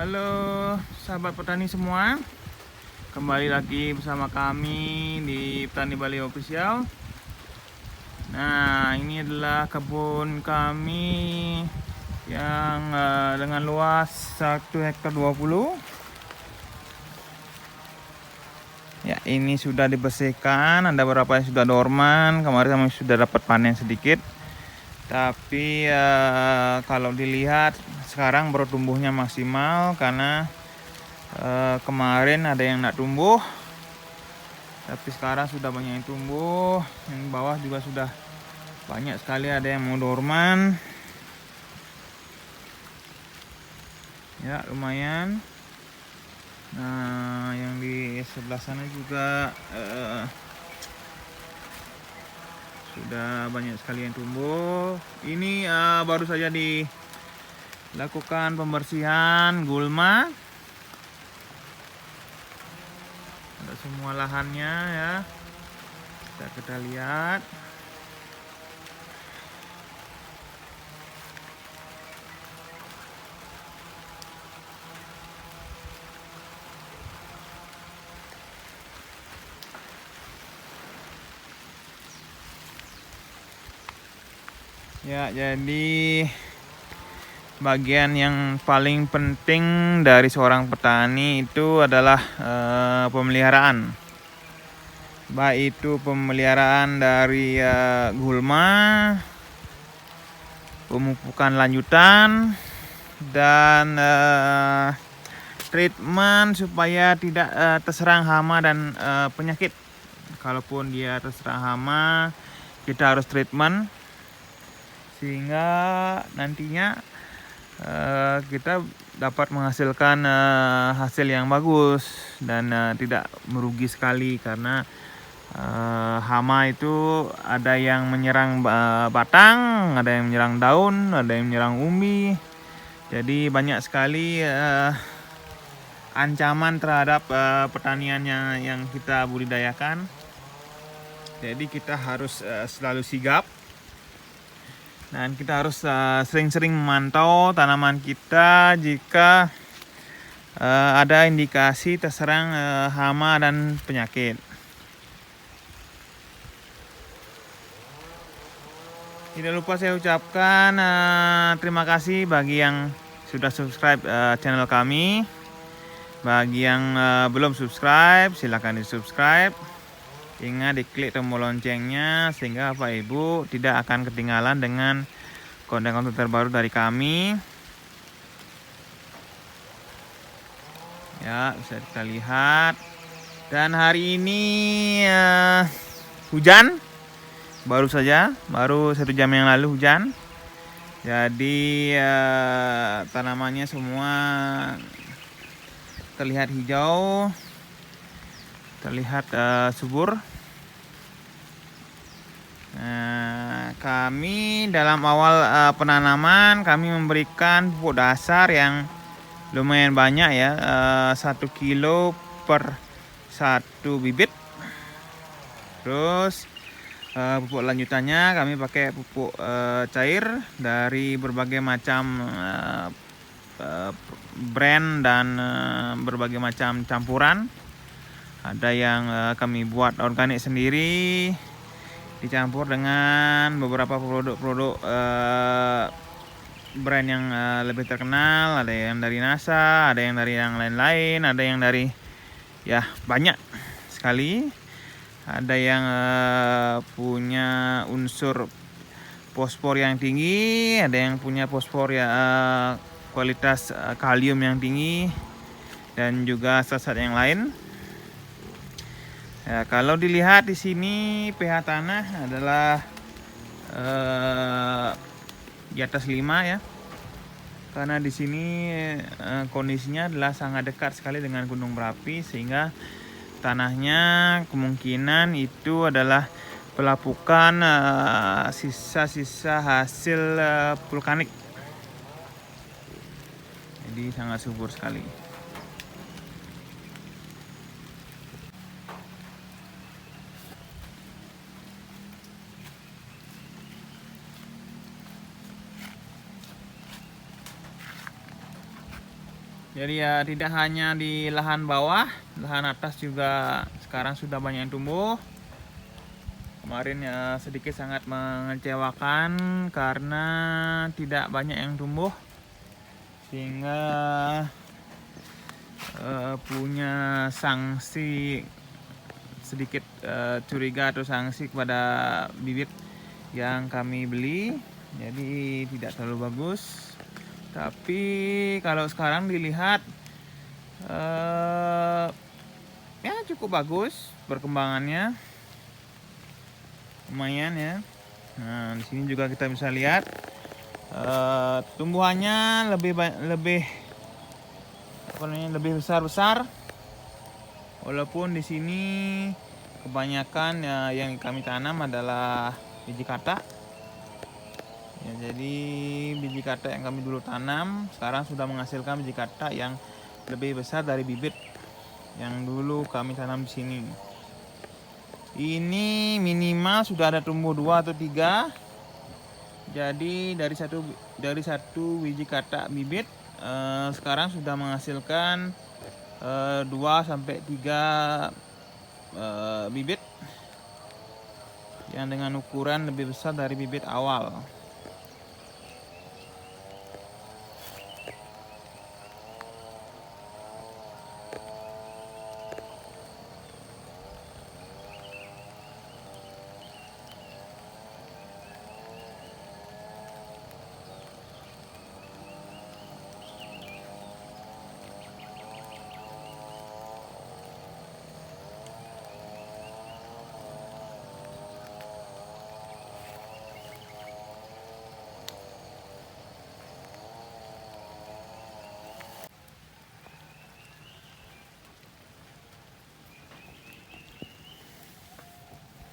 Halo sahabat petani semua, kembali lagi bersama kami di Petani Bali Official. Nah, ini adalah kebun kami yang dengan luas 1 hektar 20. Ya, ini sudah dibersihkan, ada beberapa yang sudah dorman. Kemarin kami sudah dapat panen sedikit. Tapi kalau dilihat sekarang baru tumbuhnya maksimal karena kemarin ada yang nak tumbuh, tapi sekarang sudah banyak yang tumbuh. Yang bawah juga sudah banyak sekali, ada yang mau dorman. Ya, lumayan. Nah, yang di sebelah sana juga sudah banyak sekali yang tumbuh. Ini baru saja dilakukan pembersihan gulma. Ada semua lahannya ya. Kita lihat. Ya, jadi bagian yang paling penting dari seorang petani itu adalah pemeliharaan. Baik itu pemeliharaan dari gulma, pemupukan lanjutan, dan treatment supaya tidak terserang hama dan penyakit. Kalaupun dia terserang hama, kita harus treatment sehingga nantinya kita dapat menghasilkan hasil yang bagus dan tidak merugi sekali, karena hama itu ada yang menyerang batang, ada yang menyerang daun, ada yang menyerang umbi. Jadi banyak sekali ancaman terhadap pertaniannya yang kita budidayakan. Jadi kita harus selalu sigap. Dan kita harus sering-sering memantau tanaman kita jika ada indikasi terserang hama dan penyakit. Tidak lupa saya ucapkan terima kasih bagi yang sudah subscribe channel kami. Bagi yang belum subscribe, silahkan di subscribe. Ingat diklik tombol loncengnya sehingga Bapak Ibu tidak akan ketinggalan dengan konten-konten terbaru dari kami. Ya, bisa kita lihat. Dan hari ini hujan, baru 1 jam yang lalu hujan. Jadi tanamannya semua terlihat hijau, terlihat subur. Kami dalam awal penanaman kami memberikan pupuk dasar yang lumayan banyak ya, 1 kilo per 1 bibit. Terus pupuk lanjutannya kami pakai pupuk cair dari berbagai macam brand dan berbagai macam campuran. Ada yang kami buat organik sendiri, dicampur dengan beberapa produk-produk brand yang lebih terkenal. Ada yang dari NASA, ada yang dari yang lain-lain, ada yang dari ya banyak sekali. Ada yang punya unsur fosfor yang tinggi, ada yang punya fosfor ya kualitas kalium yang tinggi, dan juga zat-zat yang lain. Ya, kalau dilihat di sini pH tanah adalah di atas 5 ya. Karena di sini kondisinya adalah sangat dekat sekali dengan gunung berapi, sehingga tanahnya kemungkinan itu adalah pelapukan sisa-sisa hasil vulkanik. Jadi sangat subur sekali. Jadi ya tidak hanya di lahan bawah, lahan atas juga sekarang sudah banyak yang tumbuh. Kemarin ya sedikit sangat mengecewakan karena tidak banyak yang tumbuh, sehingga punya sanksi sedikit, curiga atau sanksi kepada bibit yang kami beli. Jadi tidak terlalu bagus. Tapi kalau sekarang dilihat ya cukup bagus perkembangannya, lumayan ya. Nah, di sini juga kita bisa lihat tumbuhannya lebih besar. Walaupun di sini kebanyakan yang kami tanam adalah biji kata. Ya, jadi biji kata yang kami dulu tanam sekarang sudah menghasilkan biji kata yang lebih besar dari bibit yang dulu kami tanam di sini. Ini minimal sudah ada tumbuh 2 atau 3. Jadi dari satu biji kata bibit sekarang sudah menghasilkan 2 sampai 3 bibit yang dengan ukuran lebih besar dari bibit awal.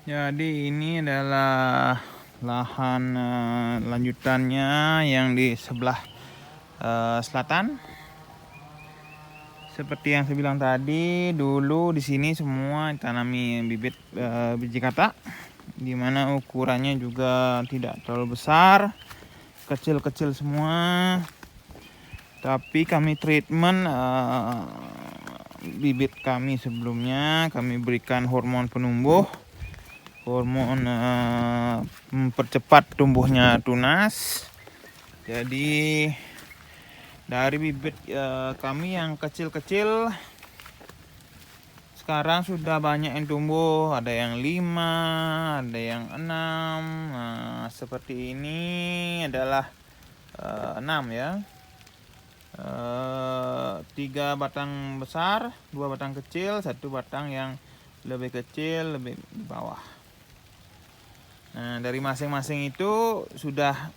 Jadi ini adalah lahan lanjutannya yang di sebelah selatan. Seperti yang saya bilang tadi, dulu di sini semua tanami bibit biji kata, di mana ukurannya juga tidak terlalu besar, kecil-kecil semua. Tapi kami treatment bibit kami sebelumnya, kami berikan hormon penumbuh, hormon mempercepat tumbuhnya tunas. Jadi dari bibit kami yang kecil-kecil sekarang sudah banyak yang tumbuh, ada yang 5, ada yang 6. Nah, seperti ini adalah 6 ya. 3 batang besar, 2 batang kecil, 1 batang yang lebih kecil, lebih di bawah. Nah, dari masing-masing itu sudah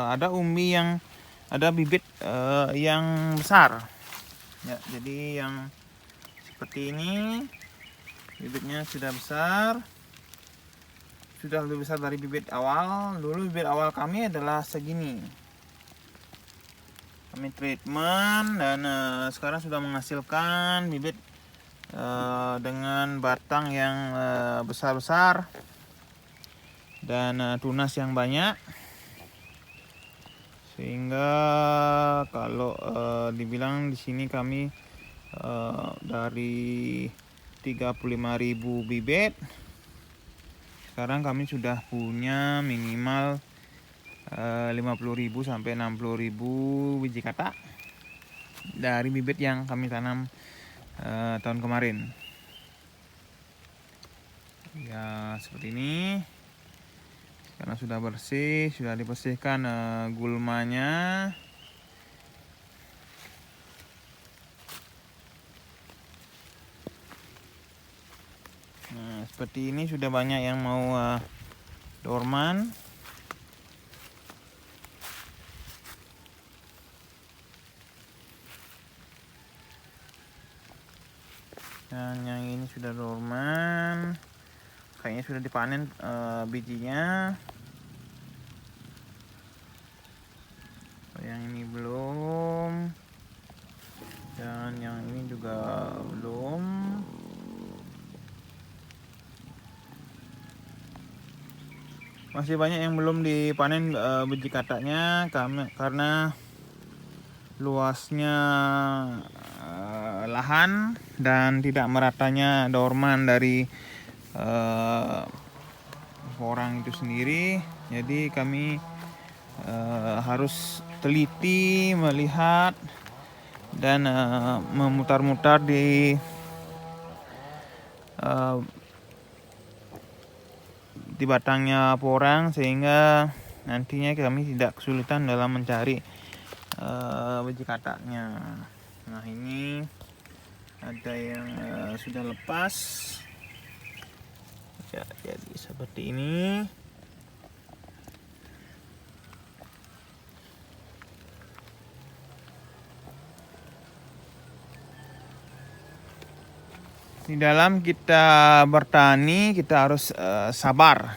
ada ada bibit yang besar. Ya, jadi yang seperti ini bibitnya sudah besar, sudah lebih besar dari bibit awal. Dulu bibit awal kami adalah segini. Kami treatment dan sekarang sudah menghasilkan bibit dengan batang yang besar-besar dan tunas yang banyak, sehingga kalau dibilang di sini kami dari 35.000 bibit, sekarang kami sudah punya minimal 50.000 sampai 60.000 biji kata dari bibit yang kami tanam tahun kemarin. Ya, seperti ini. Karena sudah bersih, sudah dibersihkan gulmanya. Nah, seperti ini sudah banyak yang mau dorman. Dan yang ini sudah dorman, kayaknya sudah dipanen bijinya. Yang ini belum, dan yang ini juga belum. Masih banyak yang belum dipanen biji katanya karena luasnya lahan dan tidak meratanya dorman dari porang itu sendiri. Jadi kami harus teliti melihat dan memutar-mutar di batangnya porang sehingga nantinya kami tidak kesulitan dalam mencari biji kataknya. Nah, ini ada yang sudah lepas ya, jadi seperti ini. Di dalam kita bertani kita harus sabar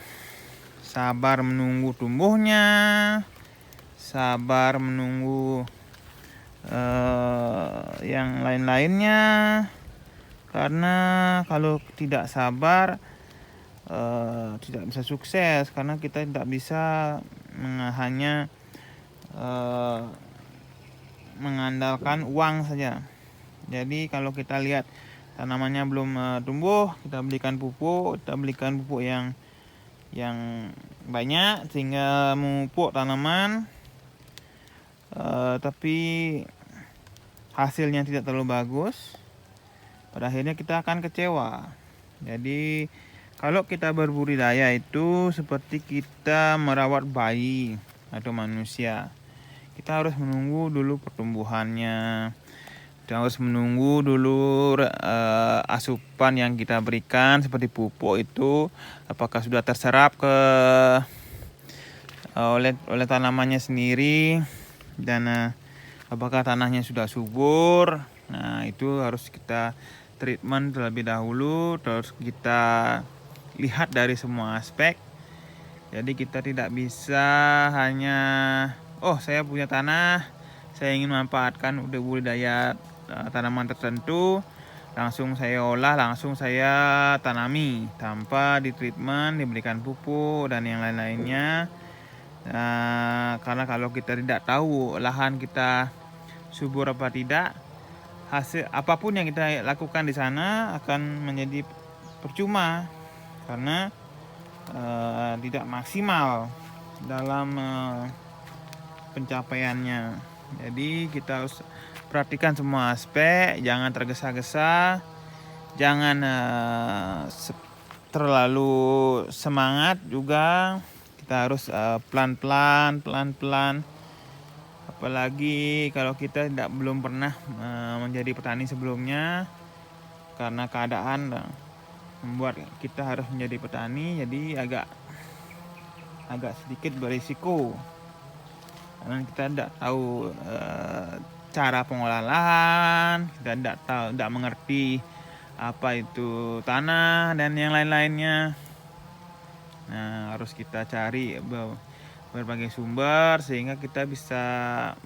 menunggu tumbuhnya, sabar menunggu yang lain-lainnya, karena kalau tidak sabar tidak bisa sukses, karena kita tidak bisa hanya mengandalkan uang saja. Jadi kalau kita lihat tanamannya belum tumbuh, kita belikan pupuk yang banyak sehingga memupuk tanaman, tapi hasilnya tidak terlalu bagus. Pada akhirnya kita akan kecewa. Jadi kalau kita berbudidaya itu seperti kita merawat bayi atau manusia. Kita harus menunggu dulu pertumbuhannya. Kita harus menunggu dulu asupan yang kita berikan seperti pupuk itu apakah sudah terserap oleh tanamannya sendiri, dan apakah tanahnya sudah subur. Nah, itu harus kita treatment terlebih dahulu, terus kita lihat dari semua aspek. Jadi kita tidak bisa hanya saya punya tanah, saya ingin memanfaatkan udah budidaya tanaman tertentu, langsung saya olah, langsung saya tanami tanpa ditreatment, diberikan pupuk dan yang lain-lainnya. Karena kalau kita tidak tahu lahan kita subur apa tidak, hasil apapun yang kita lakukan di sana akan menjadi percuma karena tidak maksimal dalam pencapaiannya. Jadi kita harus perhatikan semua aspek, jangan tergesa-gesa, jangan terlalu semangat juga. Kita harus pelan-pelan. Apalagi kalau kita belum pernah menjadi petani sebelumnya, karena keadaan membuat kita harus menjadi petani, jadi agak sedikit berisiko. Karena kita tidak tahu cara pengolahan lahan, kita tidak mengerti apa itu tanah dan yang lain-lainnya. Nah, harus kita cari berbagai sumber sehingga kita bisa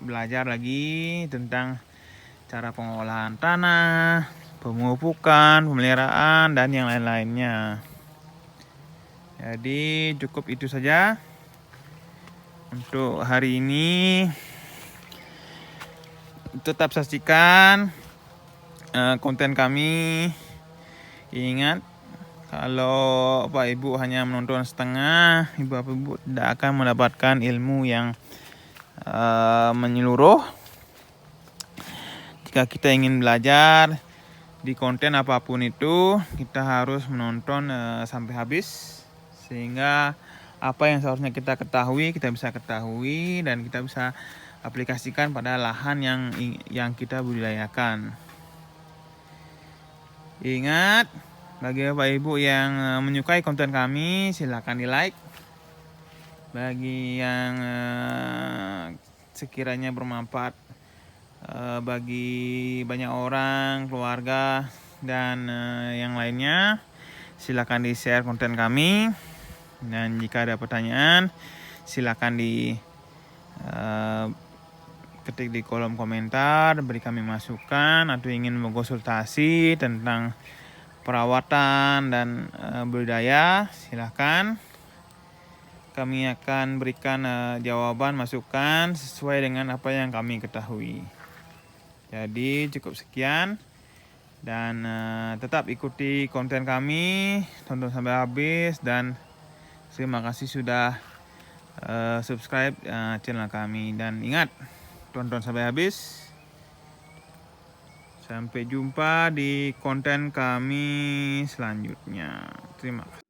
belajar lagi tentang cara pengolahan tanah, pemupukan, pemeliharaan, dan yang lain-lainnya. Jadi cukup itu saja untuk hari ini. Tetap saksikan konten kami. Ingat, kalau Bapak Ibu hanya menonton setengah, Bapak Ibu tidak akan mendapatkan ilmu yang menyeluruh. Jika kita ingin belajar di konten apapun itu, kita harus menonton sampai habis, sehingga apa yang seharusnya kita ketahui, kita bisa ketahui dan kita bisa aplikasikan pada lahan yang kita budidayakan. Ingat, bagi Bapak Ibu yang menyukai konten kami, silakan di like. Bagi yang sekiranya bermanfaat bagi banyak orang, keluarga, dan yang lainnya, silakan di share konten kami. Dan jika ada pertanyaan, silakan di ketik di kolom komentar, beri kami masukan, atau ingin berkonsultasi tentang perawatan dan budidaya, silakan. Kami akan berikan jawaban masukan sesuai dengan apa yang kami ketahui. Jadi cukup sekian, dan tetap ikuti konten kami, tonton sampai habis, dan terima kasih sudah subscribe channel kami. Dan ingat, tonton sampai habis. Sampai jumpa di konten kami selanjutnya. Terima kasih.